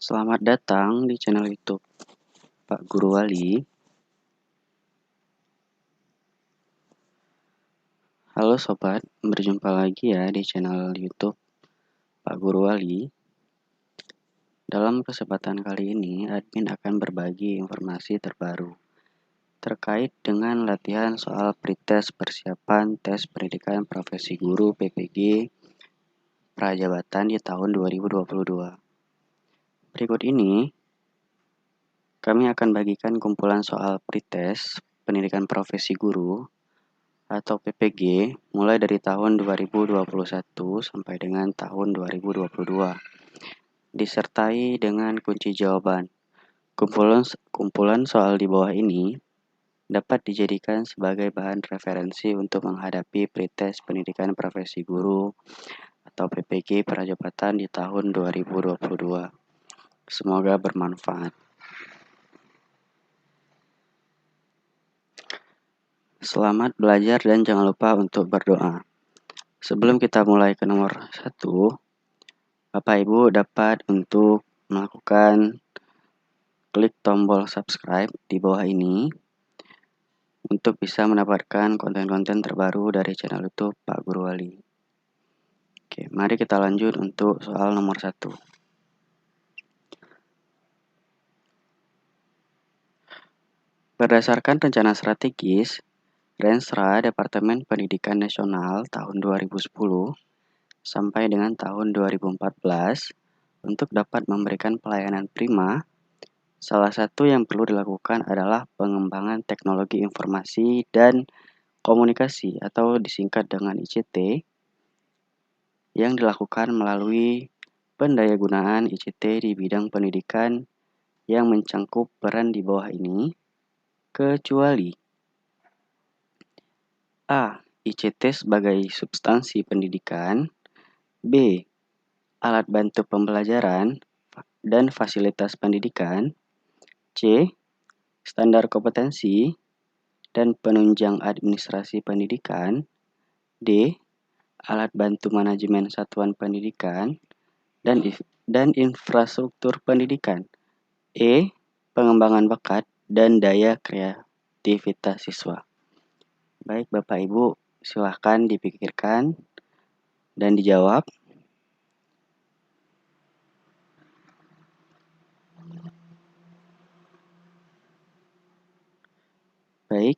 Selamat datang di channel YouTube Pak Guru Wali. Halo sobat, berjumpa lagi ya di channel YouTube Pak Guru Wali. Dalam kesempatan kali ini, admin akan berbagi informasi terbaru terkait dengan latihan soal pretest persiapan tes pendidikan profesi guru PPG Prajabatan di tahun 2022. Berikut ini kami akan bagikan kumpulan soal pretest pendidikan profesi guru atau PPG mulai dari tahun 2021 sampai dengan tahun 2022, disertai dengan kunci jawaban. Kumpulan soal di bawah ini dapat dijadikan sebagai bahan referensi untuk menghadapi pretest pendidikan profesi guru atau PPG Prajabatan di tahun 2022. Semoga bermanfaat. Selamat belajar dan jangan lupa untuk berdoa. Sebelum kita mulai ke nomor 1, Bapak Ibu dapat untuk melakukan klik tombol subscribe di bawah ini untuk bisa mendapatkan konten-konten terbaru dari channel YouTube Pak Guru Wali. Oke, mari kita lanjut untuk soal nomor 1. Berdasarkan rencana strategis Renstra Departemen Pendidikan Nasional tahun 2010 sampai dengan tahun 2014 untuk dapat memberikan pelayanan prima, salah satu yang perlu dilakukan adalah pengembangan teknologi informasi dan komunikasi atau disingkat dengan ICT yang dilakukan melalui pendayagunaan ICT di bidang pendidikan yang mencangkup peran di bawah ini, kecuali A. ICT sebagai substansi pendidikan, B. Alat bantu pembelajaran dan fasilitas pendidikan, C. Standar kompetensi dan penunjang administrasi pendidikan, D. Alat bantu manajemen satuan pendidikan dan infrastruktur pendidikan, E. Pengembangan bakat dan daya kreativitas siswa. Baik Bapak Ibu, silahkan dipikirkan dan dijawab. Baik,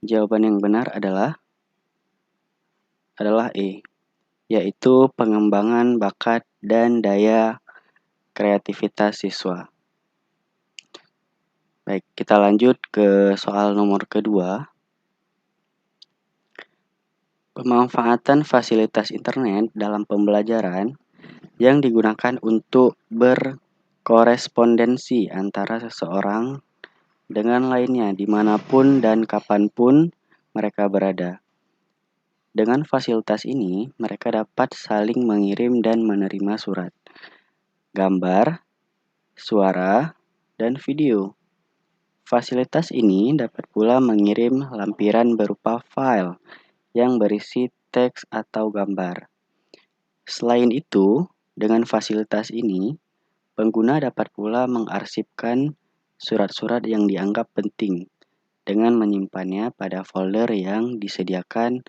jawaban yang benar adalah E, yaitu pengembangan bakat dan daya kreativitas siswa. Baik, kita lanjut ke soal nomor kedua. Pemanfaatan fasilitas internet dalam pembelajaran yang digunakan untuk berkorespondensi antara seseorang dengan lainnya dimanapun dan kapanpun mereka berada. Dengan fasilitas ini, mereka dapat saling mengirim dan menerima surat, gambar, suara, dan video. Fasilitas ini dapat pula mengirim lampiran berupa file yang berisi teks atau gambar. Selain itu, dengan fasilitas ini, pengguna dapat pula mengarsipkan surat-surat yang dianggap penting dengan menyimpannya pada folder yang disediakan.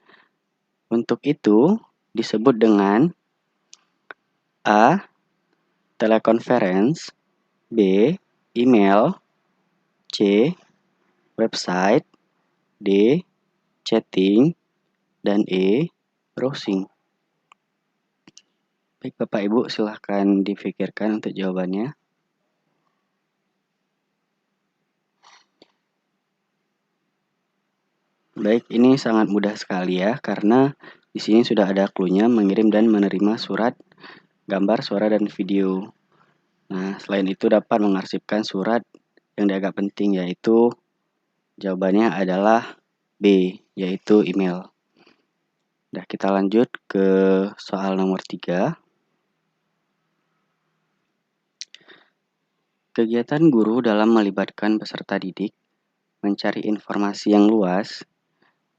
Untuk itu, disebut dengan A. Telekonferensi, B. Email, C. Website, D. Chatting, dan E. Browsing. Baik Bapak Ibu, silahkan dipikirkan untuk jawabannya. Baik, ini sangat mudah sekali ya, karena di sini sudah ada clue-nya mengirim dan menerima surat, gambar, suara, dan video. Nah, selain itu dapat mengarsipkan surat yang dianggap penting, yaitu jawabannya adalah B, yaitu email. Nah, kita lanjut ke soal nomor 3. Kegiatan guru dalam melibatkan peserta didik, mencari informasi yang luas,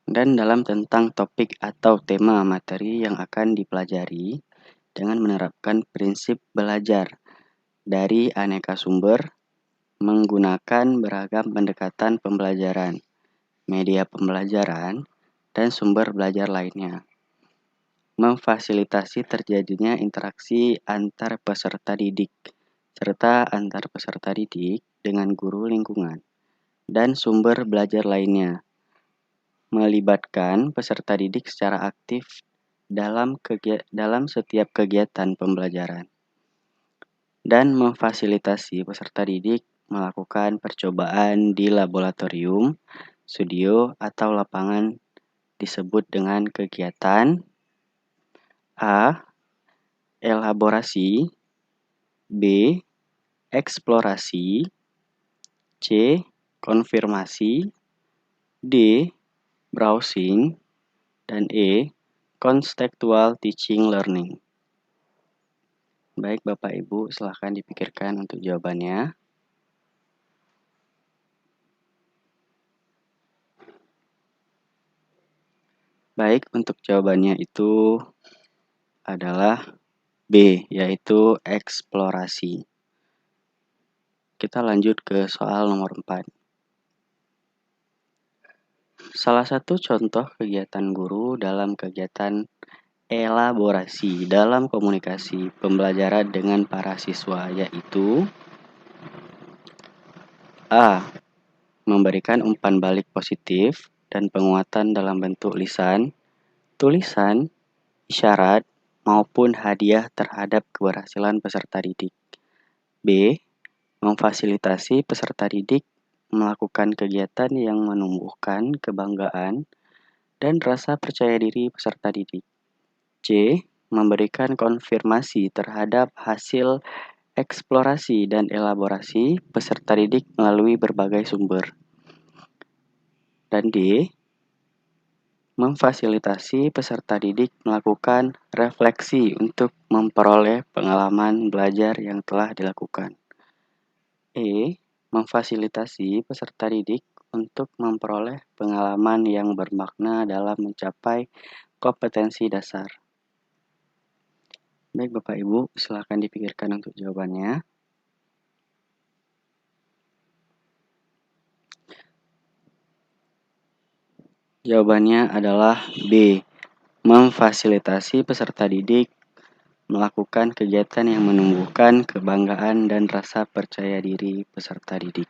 dan dalam tentang topik atau tema materi yang akan dipelajari dengan menerapkan prinsip belajar dari aneka sumber menggunakan beragam pendekatan pembelajaran, media pembelajaran, dan sumber belajar lainnya. Memfasilitasi terjadinya interaksi antar peserta didik, serta antar peserta didik dengan guru lingkungan, dan sumber belajar lainnya. Melibatkan peserta didik secara aktif dalam setiap kegiatan pembelajaran. Dan memfasilitasi peserta didik melakukan percobaan di laboratorium, studio, atau lapangan disebut dengan kegiatan A. Elaborasi, B. Eksplorasi, C. Konfirmasi, D. Browsing, dan E. Contextual Teaching Learning. Baik Bapak Ibu, silahkan dipikirkan untuk jawabannya. Baik, untuk jawabannya itu adalah B, yaitu eksplorasi. Kita lanjut ke soal nomor 4. Salah satu contoh kegiatan guru dalam kegiatan elaborasi dalam komunikasi pembelajaran dengan para siswa yaitu A. Memberikan umpan balik positif dan penguatan dalam bentuk lisan, tulisan, isyarat, maupun hadiah terhadap keberhasilan peserta didik. B. Memfasilitasi peserta didik melakukan kegiatan yang menumbuhkan kebanggaan dan rasa percaya diri peserta didik. C. Memberikan konfirmasi terhadap hasil eksplorasi dan elaborasi peserta didik melalui berbagai sumber. Dan D. Memfasilitasi peserta didik melakukan refleksi untuk memperoleh pengalaman belajar yang telah dilakukan. E. Memfasilitasi peserta didik untuk memperoleh pengalaman yang bermakna dalam mencapai kompetensi dasar. Baik Bapak Ibu, silakan dipikirkan untuk jawabannya. Jawabannya adalah B. Memfasilitasi peserta didik melakukan kegiatan yang menumbuhkan kebanggaan dan rasa percaya diri peserta didik.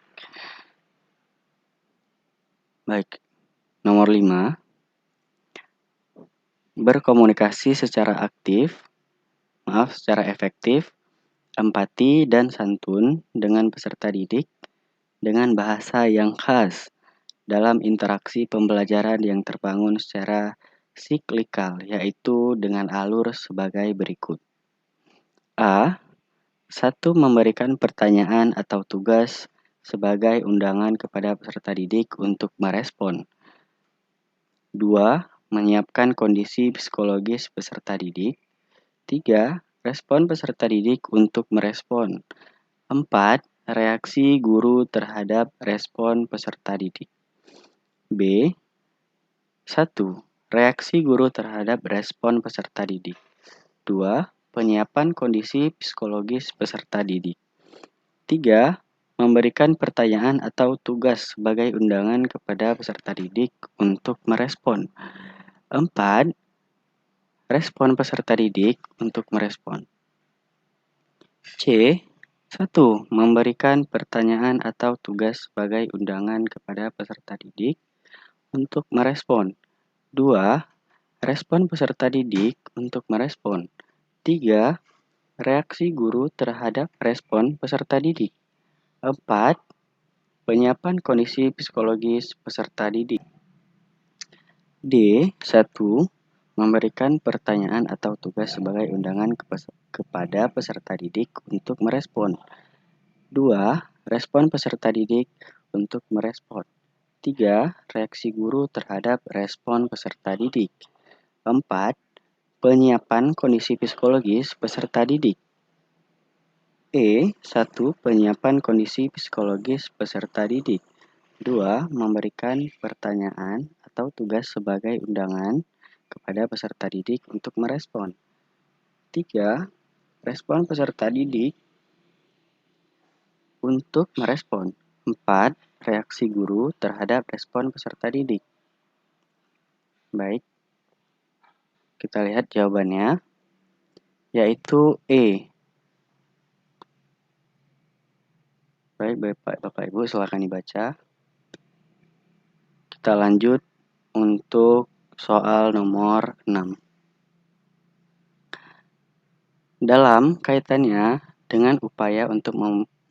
Baik, nomor 5. Berkomunikasi secara efektif, empati dan santun dengan peserta didik dengan bahasa yang khas dalam interaksi pembelajaran yang terbangun secara siklikal, yaitu dengan alur sebagai berikut. A. 1. Memberikan pertanyaan atau tugas sebagai undangan kepada peserta didik untuk merespon. 2. Menyiapkan kondisi psikologis peserta didik. 3. Respon peserta didik untuk merespon. 4. Reaksi guru terhadap respon peserta didik. B. 1. Reaksi guru terhadap respon peserta didik. 2. Penyiapan kondisi psikologis peserta didik. 3. Memberikan pertanyaan atau tugas sebagai undangan kepada peserta didik untuk merespon. 4. Respon peserta didik untuk merespon. C. 1. Memberikan pertanyaan atau tugas sebagai undangan kepada peserta didik untuk merespon. 2. Respon peserta didik untuk merespon. 3. Reaksi guru terhadap respon peserta didik. 4. Penyiapan kondisi psikologis peserta didik. D. 1. Memberikan pertanyaan atau tugas sebagai undangan kepada peserta didik untuk merespon. 2. Respon peserta didik untuk merespon. 3. Reaksi guru terhadap respon peserta didik. 4. Penyiapan kondisi psikologis peserta didik. E. 1. Penyiapan kondisi psikologis peserta didik. 2. Memberikan pertanyaan atau tugas sebagai undangan kepada peserta didik untuk merespon. 3. Respon peserta didik untuk merespon. 4. Reaksi guru terhadap respon peserta didik. Baik, kita lihat jawabannya, yaitu E. Baik, Bapak Ibu, silakan dibaca. Kita lanjut untuk soal nomor 6. Dalam kaitannya dengan upaya untuk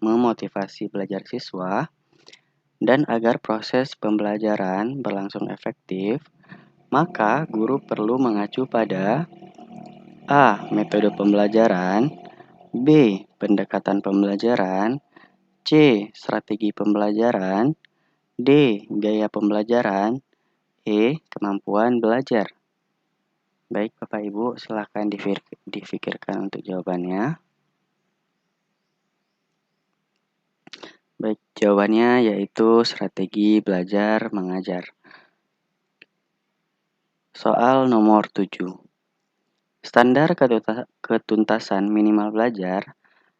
memotivasi belajar siswa dan agar proses pembelajaran berlangsung efektif, maka guru perlu mengacu pada A. Metode pembelajaran, B. Pendekatan pembelajaran, C. Strategi pembelajaran, D. Gaya pembelajaran, E. Kemampuan belajar. Baik, Bapak Ibu, silakan difikirkan untuk jawabannya. Baik, jawabannya yaitu strategi belajar mengajar. Soal nomor 7. Standar ketuntasan minimal belajar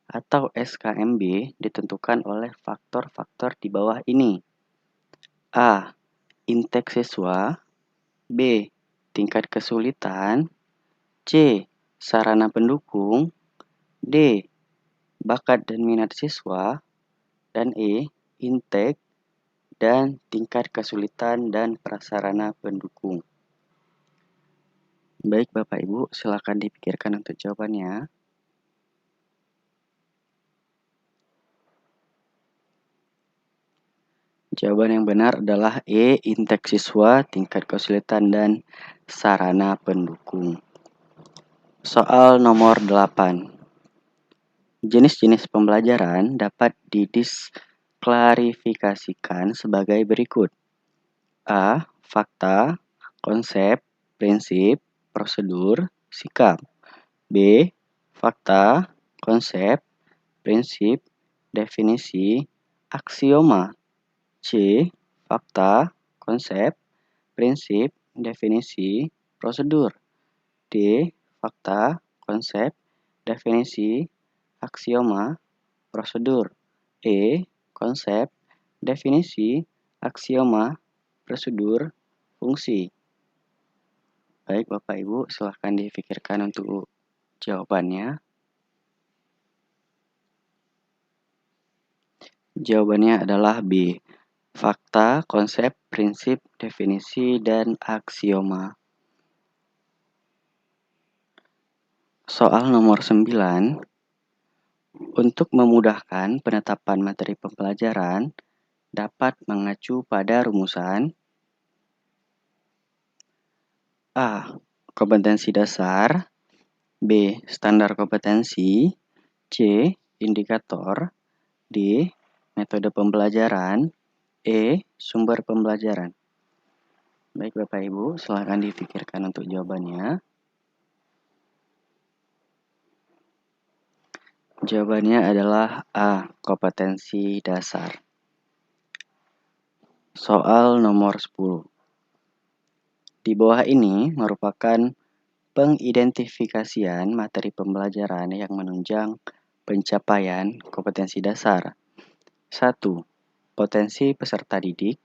atau SKMB ditentukan oleh faktor-faktor di bawah ini. A. Intake siswa, B. Tingkat kesulitan, C. Sarana pendukung, D. Bakat dan minat siswa, dan E. Intake dan tingkat kesulitan dan prasarana pendukung. Baik, Bapak Ibu, silakan dipikirkan untuk jawabannya. Jawaban yang benar adalah E. Intake siswa, tingkat kesulitan, dan sarana pendukung. Soal nomor 8. Jenis-jenis pembelajaran dapat didisklarifikasikan sebagai berikut. A. Fakta, konsep, prinsip, prosedur, sikap. B. Fakta, konsep, prinsip, definisi, aksioma. C. Fakta, konsep, prinsip, definisi, prosedur. D. Fakta, konsep, definisi, aksioma, prosedur. E. Konsep, definisi, aksioma, prosedur, fungsi. Baik, Bapak Ibu, silahkan difikirkan untuk jawabannya. Jawabannya adalah B. Fakta, konsep, prinsip, definisi, dan aksioma. Soal nomor 9. Untuk memudahkan penetapan materi pembelajaran, dapat mengacu pada rumusan A. Kompetensi dasar, B. Standar kompetensi, C. Indikator, D. Metode pembelajaran, E. Sumber pembelajaran. Baik, Bapak Ibu, silakan difikirkan untuk jawabannya. Jawabannya adalah A. Kompetensi dasar. Soal nomor 10. Di bawah ini merupakan pengidentifikasian materi pembelajaran yang menunjang pencapaian kompetensi dasar. 1. Potensi peserta didik,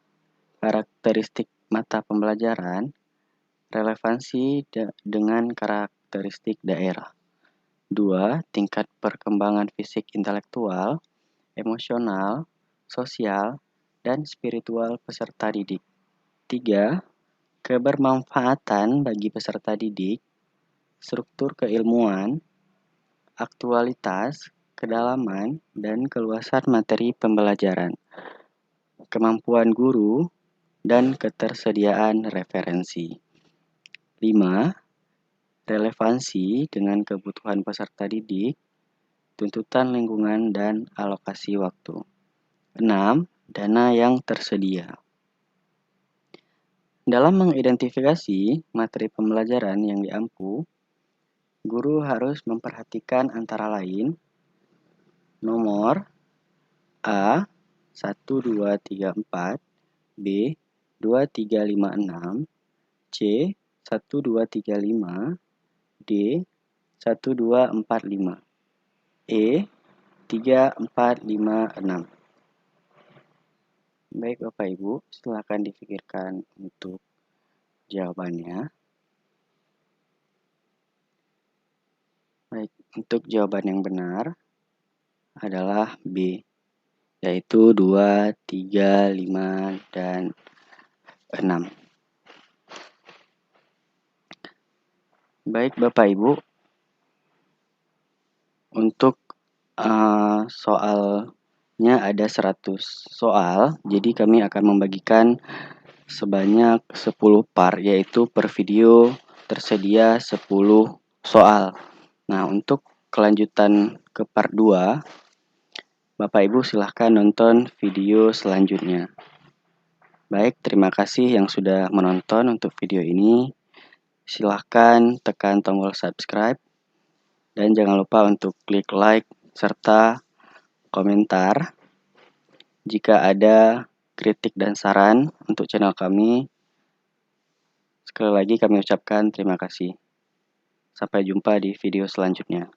karakteristik mata pembelajaran, relevansi dengan karakteristik daerah. 2. Tingkat perkembangan fisik intelektual, emosional, sosial, dan spiritual peserta didik. 3. Kebermanfaatan bagi peserta didik, struktur keilmuan, aktualitas, kedalaman, dan keluasan materi pembelajaran, kemampuan guru, dan ketersediaan referensi. 5. Relevansi dengan kebutuhan peserta didik, tuntutan lingkungan, dan alokasi waktu. 6. Dana yang tersedia. Dalam mengidentifikasi materi pembelajaran yang diampu, guru harus memperhatikan antara lain nomor A 1, 2, 3, 4, B 2, 3, 5, 6, C 1, 2, 3, 5, D 1, 2, 4, 5, E 3, 4, 5, 6. Baik Bapak Ibu, silakan dipikirkan untuk jawabannya. Baik, untuk jawaban yang benar adalah B, yaitu 2, 3, 5, dan 6. Baik Bapak Ibu, untuk soalnya ada 100 soal, jadi kami akan membagikan sebanyak 10 part, yaitu per video tersedia 10 soal. Nah, untuk kelanjutan ke part 2, Bapak Ibu silahkan nonton video selanjutnya. Baik, terima kasih yang sudah menonton untuk video ini. Silahkan tekan tombol subscribe dan jangan lupa untuk klik like serta komentar. Jika ada kritik dan saran untuk channel kami, sekali lagi kami ucapkan terima kasih. Sampai jumpa di video selanjutnya.